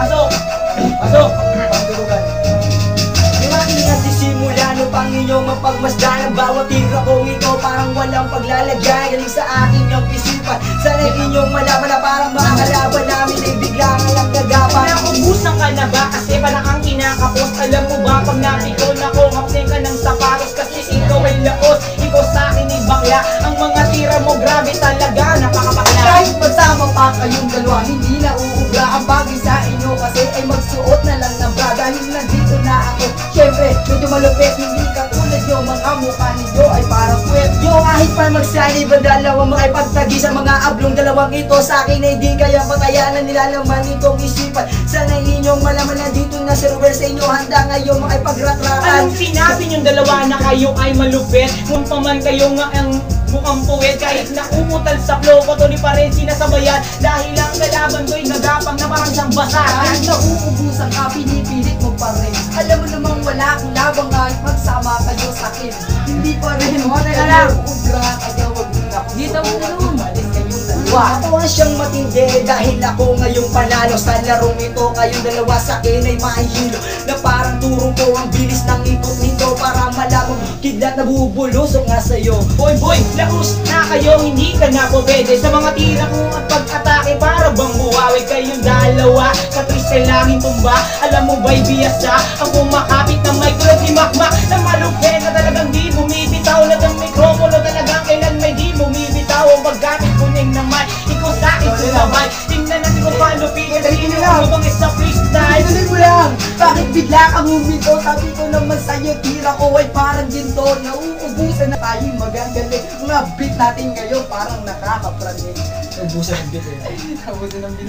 Pasok! Pasok! Pagdurugan. Yung aking nagsisimula no pang inyong mapagmasdan. Ang bawat tira kong ito parang walang paglalagyan. Galing sa aking yung isipan. Sana inyong malaman na parang mga kalaban namin ay bigla nga lang nagapang. Naubusan ka na ba? Kasi parang ang kinakapos. Alam mo ba pag napikon ako, hapsin ka ng sapatos. Kasi ikaw ay laos, ikaw sa akin ay bakla. Ang mga tira mo grabe talaga, napakabakla. Kahit magsama pa kayong dalawa, hindi na uubra. Ang bagay sa inyo kasi ay magsuot na lang ng bra. Dahil nandito na ako, syempre medyo malupit. Hindi katulad nyo, mga mukha ninyo ay parang puwet. Yo, kahit pa magsalib ang dalawang makipagtagi sa mga ablong dalawang ito, sa akin ay di kaya patayanan nila naman itong isipan. Sana inyong malaman na dito na si Ruel sa inyo handa ngayon makipagratrakan. Anong sinabi niyong dalawa na kayo ay malupit? Kung paman kayo nga ang mukhang puwet. Kahit nauutal sa flow ko, tuloy pa rin sinasabayan. Dahil ang kalaban ko'y nagapang na parang siyang basahan. Kahit nauubusan ka, pinipilit mo pa rin. Alam mo namang wala akong labang kahit magsama kayo sa akin. Hindi pa rin Teka lang. uubra kaya wag mo na Dito mo na nun. Malis kayong dalawa. Ako ang siyang matindi dahil ako ngayong panalo. Sa larong ito kayong dalawa sa akin ay mahihilo. Na parang turong ko ang bilis ng ikot nito. Para malamang kidlat na bubulusok nga sa'yo. Boy, laos na kayo, hindi ka na po pwede. Sa mga tira ko at pag-atake, para bang buwawi kayong dalawa. Sa twist ay laging tumba, alam mo ba'y biyasa? Ang kumakapit ng micro, di makmak na malupit na talagang di bumibitaw. Na ng mikropono talagang kailan may di bumibitaw. Ang paggamit kuning na mic, ikaw sa akin sumabay. Tingnan natin kung paano pigil. Sino mo bang isa freestyle? Tuloy mo lang! Bakit bigla kang humito? Sabi ko naman sa'yo, tira ko ay parang ginto. Nauubusan na tayong magagaling. Mga beat natin ngayon parang nakakapraning. Naubusan ng beat eh. Naubusan ng beat.